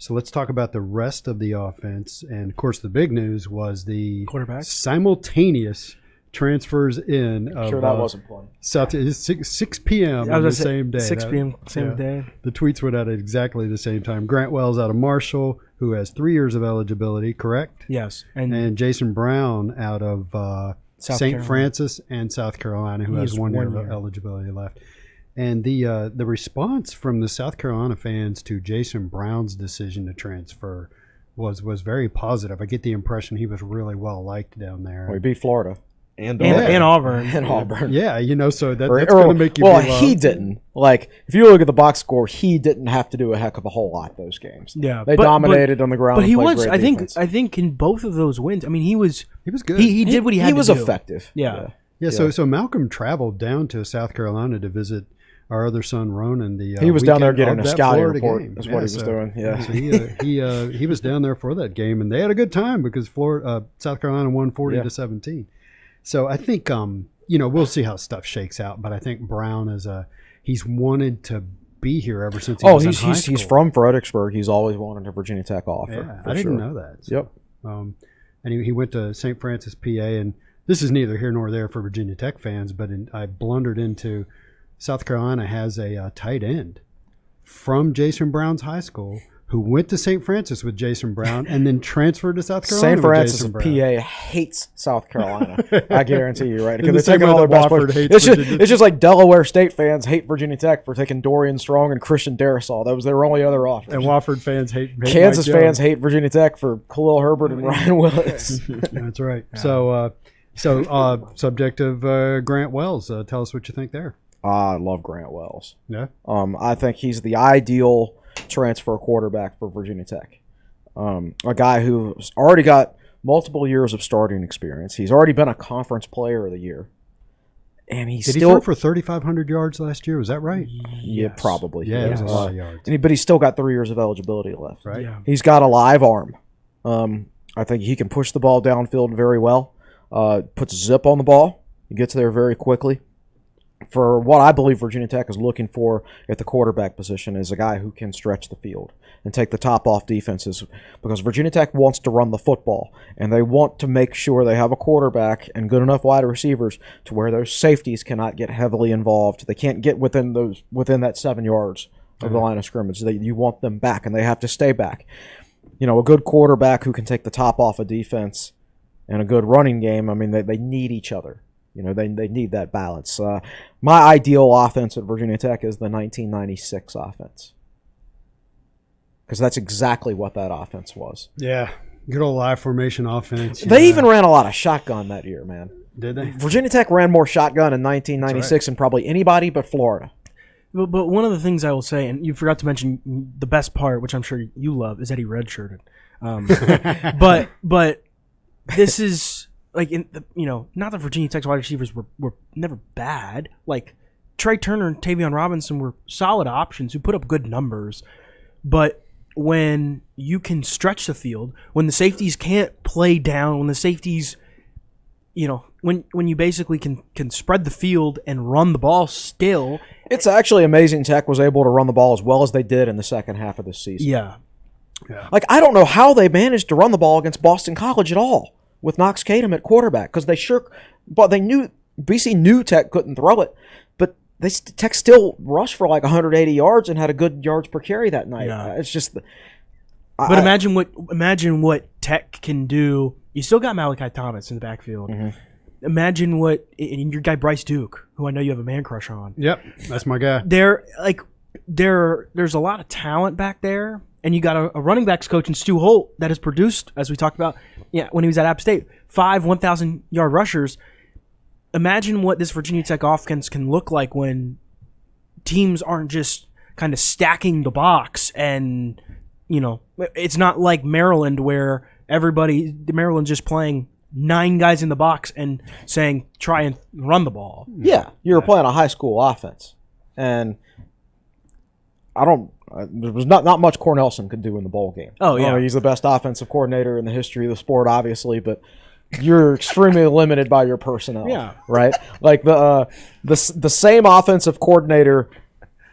So let's talk about the rest of the offense. And, of course, the big news was the quarterback simultaneous transfers in. I'm sure that wasn't fun. 6 p.m. on the same day. 6 p.m. same day. The tweets went out at exactly the same time. Grant Wells out of Marshall, who has 3 years of eligibility, correct? Yes. And Jason Brown out of St. Francis and South Carolina, who has 1 year of eligibility left. And the response from the South Carolina fans to Jason Brown's decision to transfer was very positive. I get the impression he was really well liked down there. Well, he beat Florida and Auburn. And Auburn. Yeah, so that's going to make you. Well, he didn't. Like, if you look at the box score, he didn't have to do a heck of a whole lot those games. Yeah, they dominated on the ground. But he was. I think in both of those wins, I mean, he was good. He did what he had to do. He was effective. Yeah. So Malcolm traveled down to South Carolina to visit our other son Ronan. He was down there getting a scouting report. Is what he was doing. Yeah. So he was down there for that game, and they had a good time because South Carolina won 40-17. So I think we'll see how stuff shakes out, but I think Brown he's wanted to be here ever since he was in high school. He's from Fredericksburg. He's always wanted a Virginia Tech offer. Yeah, I didn't know that. So, yep. And he went to St. Francis, PA, and this is neither here nor there for Virginia Tech fans, but I blundered into South Carolina has a tight end from Jason Brown's high school who went to St. Francis with Jason Brown and then transferred to South Carolina. St. Francis of PA hates South Carolina. I guarantee you, right? Because they're taking all their best players. It's just like Delaware State fans hate Virginia Tech for taking Dorian Strong and Christian Darrisaw. That was their only other offers. And Wofford fans hate Kansas fans hate Virginia Tech for Khalil Herbert and Ryan Willis. That's right. Yeah. So subject of Grant Wells. Tell us what you think there. I love Grant Wells. Yeah. I think he's the ideal transfer quarterback for Virginia Tech. A guy who's already got multiple years of starting experience. He's already been a conference player of the year. And Did he throw for 3,500 yards last year? Was that right? Yeah, probably. Yeah, it was a lot of yards. But he's still got 3 years of eligibility left. Right. Yeah. He's got a live arm. I think he can push the ball downfield very well. Puts zip on the ball. He gets there very quickly. For what I believe Virginia Tech is looking for at the quarterback position is a guy who can stretch the field and take the top off defenses, because Virginia Tech wants to run the football, and they want to make sure they have a quarterback and good enough wide receivers to where those safeties cannot get heavily involved. They can't get within that 7 yards of the line of scrimmage. You want them back, and they have to stay back. A good quarterback who can take the top off a defense and a good running game, I mean, they need each other. They need that balance. My ideal offense at Virginia Tech is the 1996 offense, because that's exactly what that offense was. Yeah, good old live formation offense. They even ran a lot of shotgun that year, man. Did they? Virginia Tech ran more shotgun in 1996 than probably anybody but Florida. But one of the things I will say, and you forgot to mention the best part, which I'm sure you love, is that he redshirted. But this is... not that Virginia Tech's wide receivers were never bad. Like, Trey Turner and Tavion Robinson were solid options who put up good numbers. But when you can stretch the field, when the safeties can't play down, when the safeties, when you basically can spread the field and run the ball still. It's actually amazing Tech was able to run the ball as well as they did in the second half of the season. Yeah. Like, I don't know how they managed to run the ball against Boston College at all with Knox Kadum at quarterback, because BC knew Tech couldn't throw it, but Tech still rushed for like 180 yards and had a good yards per carry that night. Yeah. It's just. But imagine what Tech can do. You still got Malachi Thomas in the backfield. Mm-hmm. Imagine and your guy Bryce Duke, who I know you have a man crush on. Yep, that's my guy. There's a lot of talent back there. And you got a running backs coach in Stu Holt that has produced, as we talked about, when he was at App State, 5 1,000-yard rushers. Imagine what this Virginia Tech offense can look like when teams aren't just kind of stacking the box. And, it's not like Maryland where Maryland's just playing 9 guys in the box and saying, try and run the ball. Yeah, you're playing a high school offense. And there was not much Cornelson could do in the bowl game. Oh, yeah. He's the best offensive coordinator in the history of the sport, obviously, but you're extremely limited by your personnel. Yeah. Right? Like the same offensive coordinator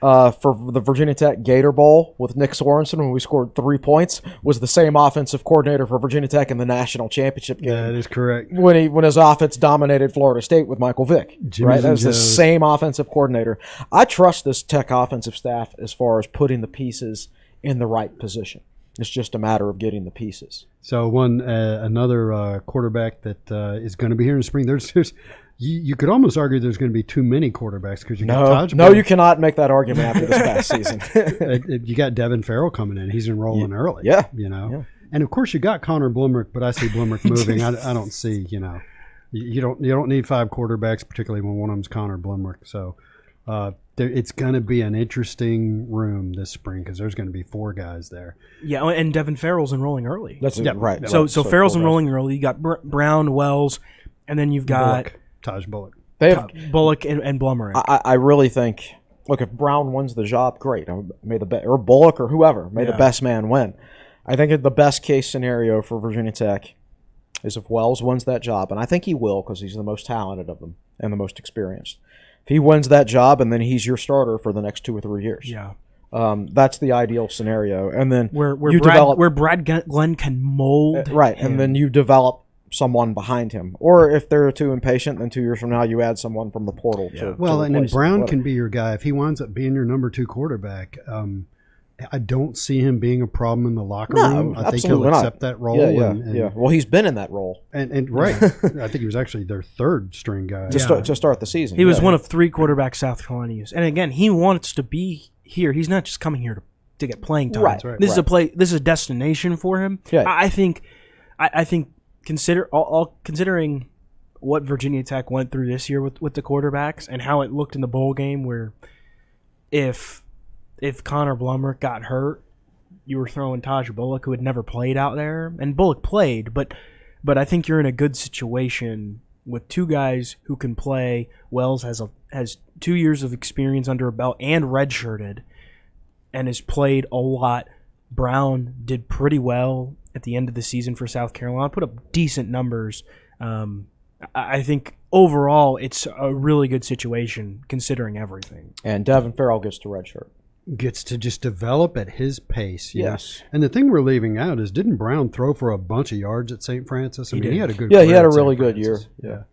for the Virginia Tech Gator Bowl with Nick Sorensen when we scored 3 points was the same offensive coordinator for Virginia Tech in the national championship game. That is correct. When his offense dominated Florida State with Michael Vick. Right? That was the same offensive coordinator. I trust this Tech offensive staff as far as putting the pieces in the right position. It's just a matter of getting the pieces. So another quarterback that is going to be here in the spring. There's you could almost argue there's going to be too many quarterbacks because you got Taj. No, you cannot make that argument after this past season. You got Devin Farrell coming in. He's enrolling early. Yeah, Yeah. And of course you got Connor Blumrick, but I see Blumrick moving. I don't see. You don't need 5 quarterbacks, particularly when one of them's Connor Blumrick. So it's going to be an interesting room this spring because there's going to be 4 guys there. Yeah, and Devin Farrell's enrolling early. That's right. So Farrell's enrolling early. You got Brown, Wells, and then you've got Taj Bullock. They have Bullock and Blumrick. I really think. Look, if Brown wins the job, great. May or Bullock or whoever, may the best man win. I think the best case scenario for Virginia Tech is if Wells wins that job, and I think he will because he's the most talented of them and the most experienced. If he wins that job, and then he's your starter for the next 2 or 3 years. Yeah. That's the ideal scenario. And then where Brad Glenn can mold. Right, and then you develop someone behind him. Or if they're too impatient, then 2 years from now you add someone from the portal. Yeah. And then Brown can be your guy. If he winds up being your number 2 quarterback, I don't see him being a problem in the locker room. I think he'll accept that role. Yeah. Well, he's been in that role. And right. I think he was actually their 3rd string guy. To start the season. He was one of 3 quarterbacks South Carolina used. And again, he wants to be here. He's not just coming here to get playing time. Right. This is a destination for him. Yeah. I think considering what Virginia Tech went through this year with the quarterbacks and how it looked in the bowl game, where if Connor Blumrick got hurt, you were throwing Taj Bullock, who had never played out there, and Bullock played, but I think you're in a good situation with 2 guys who can play. Wells has 2 years of experience under a belt and redshirted, and has played a lot. Brown did pretty well at the end of the season for South Carolina, put up decent numbers. I think overall it's a really good situation considering everything. And Devin Farrell gets to redshirt. Gets to just develop at his pace. Yes. And the thing we're leaving out is, didn't Brown throw for a bunch of yards at St. Francis? I mean, he had a good he had a really good year. Yeah.